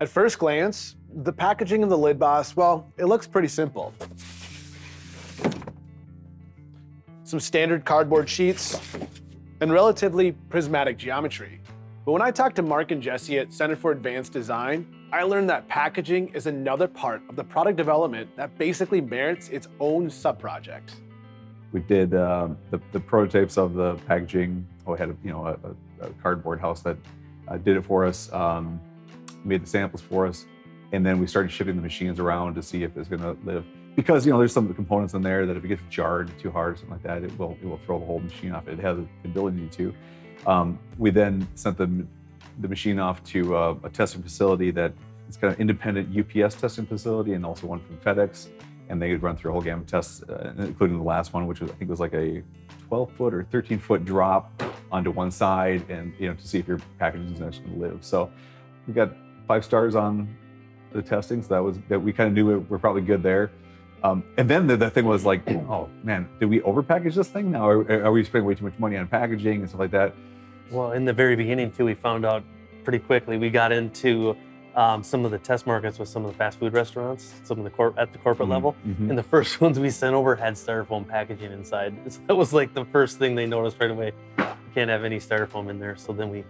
At first glance, the packaging of the lid boss, well, it looks pretty simple. Some standard cardboard sheets and relatively prismatic geometry. But when I talked to Mark and Jesse at Center for Advanced Design, I learned that packaging is another part of the product development that basically merits its own sub-project. We did the prototypes of the packaging. We had a cardboard house that did it for us, made the samples for us, and then we started shipping the machines around to see if it's going to live. Because there's some of the components in there that if it gets jarred too hard or something like that, it will throw the whole machine off. It has the ability to. We then sent the machine off to a testing facility that is kind of independent UPS testing facility, and also one from FedEx. And they would run through a whole gamut of tests, including the last one, which was, I think was like a 12-foot or 13-foot drop onto one side, and to see if your packaging is actually going to live. So we got 5 stars on the testing, so that we kind of knew we're probably good there. And then the thing was like, oh man, did we overpackage this thing now? Are we spending way too much money on packaging and stuff like that? Well, in the very beginning too, we found out pretty quickly. We got into some of the test markets with some of the fast food restaurants, some of the at the corporate level. And the first ones we sent over had styrofoam packaging inside. So that was like the first thing they noticed right away. You can't have any styrofoam in there. So then we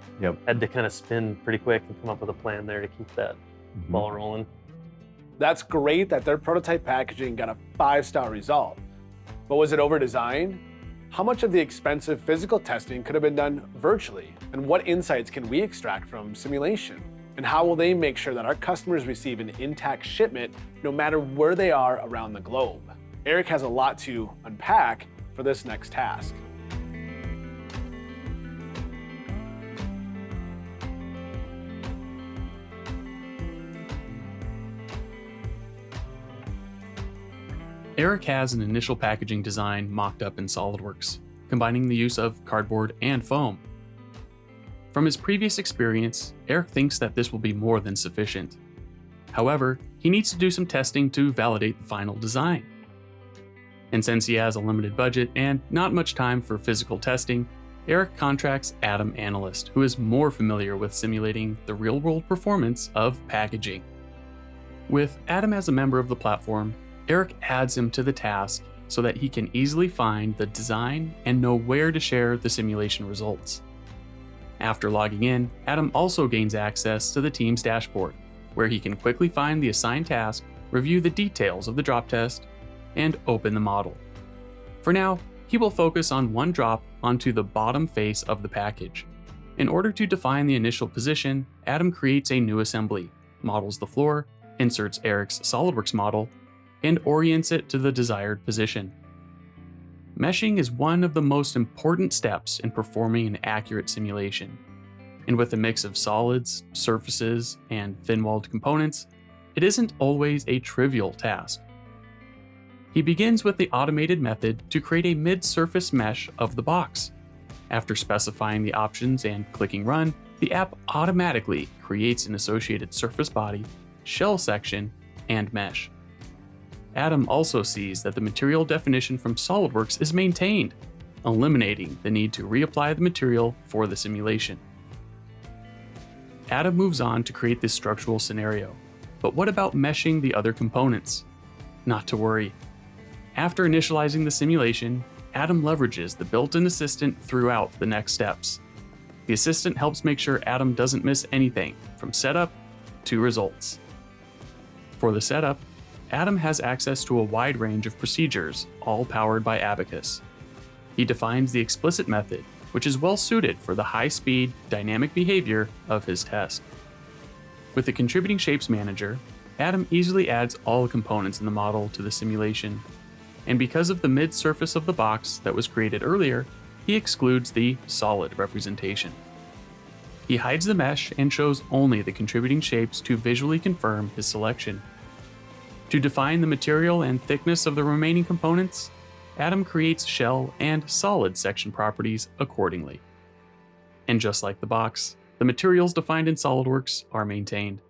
had to kind of spin pretty quick and come up with a plan there to keep that ball rolling. That's great that their prototype packaging got a 5-star result. But was it over-designed? How much of the expensive physical testing could have been done virtually? And what insights can we extract from simulation? And how will they make sure that our customers receive an intact shipment no matter where they are around the globe? Eric has a lot to unpack for this next task. Eric has an initial packaging design mocked up in SOLIDWORKS, combining the use of cardboard and foam. From his previous experience, Eric thinks that this will be more than sufficient. However, he needs to do some testing to validate the final design. And since he has a limited budget and not much time for physical testing, Eric contracts Adam ANALYST, who is more familiar with simulating the real-world performance of packaging. With Adam as a member of the platform, Eric adds him to the task so that he can easily find the design and know where to share the simulation results. After logging in, Adam also gains access to the team's dashboard, where he can quickly find the assigned task, review the details of the drop test, and open the model. For now, he will focus on one drop onto the bottom face of the package. In order to define the initial position, Adam creates a new assembly, models the floor, inserts Eric's SOLIDWORKS model, and orients it to the desired position. Meshing is one of the most important steps in performing an accurate simulation. And with a mix of solids, surfaces, and thin-walled components, it isn't always a trivial task. He begins with the automated method to create a mid-surface mesh of the box. After specifying the options and clicking run, the app automatically creates an associated surface body, shell section, and mesh. Adam also sees that the material definition from SOLIDWORKS is maintained, eliminating the need to reapply the material for the simulation. Adam moves on to create this structural scenario, but what about meshing the other components? Not to worry. After initializing the simulation, Adam leverages the built-in assistant throughout the next steps. The assistant helps make sure Adam doesn't miss anything from setup to results. For the setup, Adam has access to a wide range of procedures, all powered by Abacus. He defines the explicit method, which is well suited for the high-speed, dynamic behavior of his test. With the Contributing Shapes Manager, Adam easily adds all the components in the model to the simulation, and because of the mid-surface of the box that was created earlier, he excludes the solid representation. He hides the mesh and shows only the contributing shapes to visually confirm his selection. To define the material and thickness of the remaining components, Adam creates shell and solid section properties accordingly. And just like the box, the materials defined in SOLIDWORKS are maintained.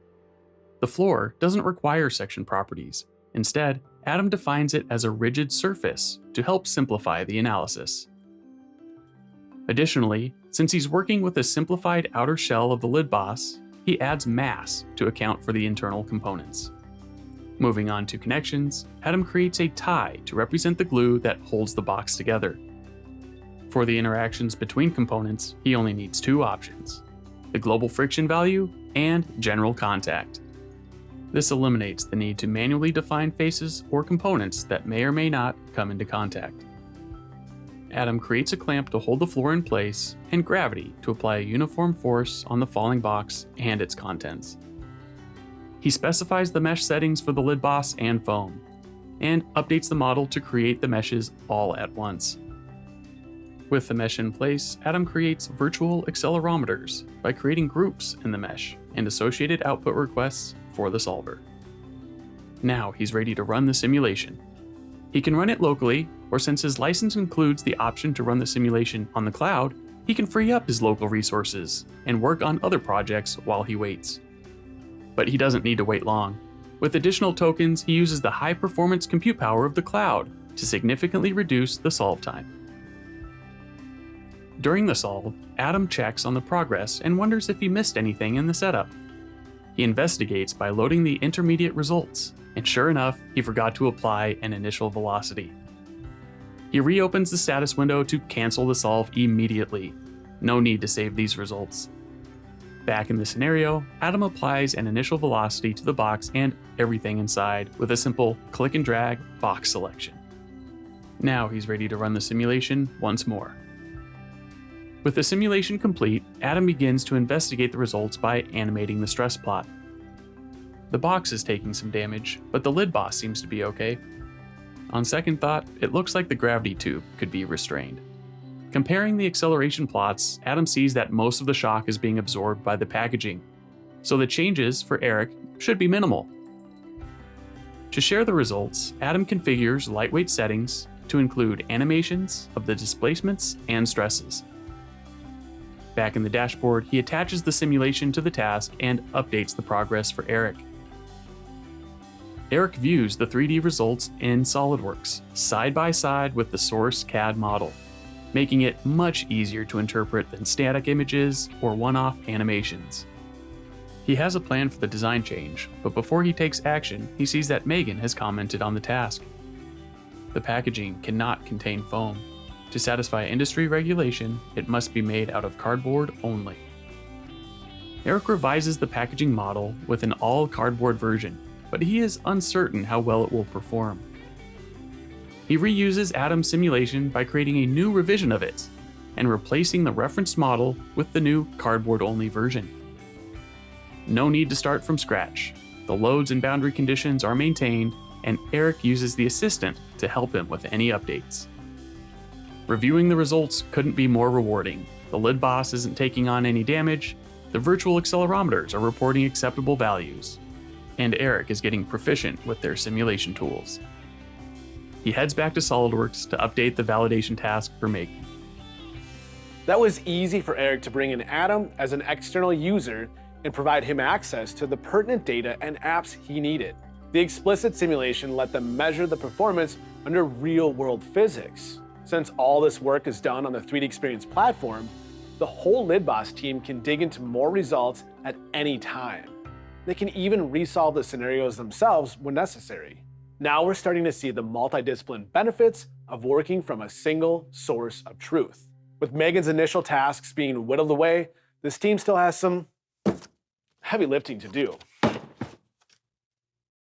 The floor doesn't require section properties. Instead, Adam defines it as a rigid surface to help simplify the analysis. Additionally, since he's working with a simplified outer shell of the lid boss, he adds mass to account for the internal components. Moving on to connections, Adam creates a tie to represent the glue that holds the box together. For the interactions between components, he only needs two options: the global friction value and general contact. This eliminates the need to manually define faces or components that may or may not come into contact. Adam creates a clamp to hold the floor in place and gravity to apply a uniform force on the falling box and its contents. He specifies the mesh settings for the lid boss and foam, and updates the model to create the meshes all at once. With the mesh in place, Adam creates virtual accelerometers by creating groups in the mesh and associated output requests for the solver. Now he's ready to run the simulation. He can run it locally, or since his license includes the option to run the simulation on the cloud, he can free up his local resources and work on other projects while he waits. But he doesn't need to wait long. With additional tokens, he uses the high-performance compute power of the cloud to significantly reduce the solve time. During the solve, Adam checks on the progress and wonders if he missed anything in the setup. He investigates by loading the intermediate results, and sure enough, he forgot to apply an initial velocity. He reopens the status window to cancel the solve immediately. No need to save these results. Back in the scenario, Adam applies an initial velocity to the box and everything inside with a simple click and drag box selection. Now he's ready to run the simulation once more. With the simulation complete, Adam begins to investigate the results by animating the stress plot. The box is taking some damage, but the lid boss seems to be okay. On second thought, it looks like the gravity tube could be restrained. Comparing the acceleration plots, Adam sees that most of the shock is being absorbed by the packaging, so the changes for Eric should be minimal. To share the results, Adam configures lightweight settings to include animations of the displacements and stresses. Back in the dashboard, he attaches the simulation to the task and updates the progress for Eric. Eric views the 3D results in SOLIDWORKS, side by side with the source CAD model, making it much easier to interpret than static images or one-off animations. He has a plan for the design change, but before he takes action, he sees that Megan has commented on the task. The packaging cannot contain foam. To satisfy industry regulation, it must be made out of cardboard only. Eric revises the packaging model with an all-cardboard version, but he is uncertain how well it will perform. He reuses Adam's simulation by creating a new revision of it and replacing the reference model with the new cardboard-only version. No need to start from scratch. The loads and boundary conditions are maintained, and Eric uses the assistant to help him with any updates. Reviewing the results couldn't be more rewarding. The lid boss isn't taking on any damage, the virtual accelerometers are reporting acceptable values, and Eric is getting proficient with their simulation tools. He heads back to SOLIDWORKS to update the validation task for Megan. That was easy for Eric to bring in Adam as an external user and provide him access to the pertinent data and apps he needed. The explicit simulation let them measure the performance under real-world physics. Since all this work is done on the 3D Experience platform, the whole LidBoss team can dig into more results at any time. They can even resolve the scenarios themselves when necessary. Now we're starting to see the multidiscipline benefits of working from a single source of truth. With Megan's initial tasks being whittled away, this team still has some heavy lifting to do.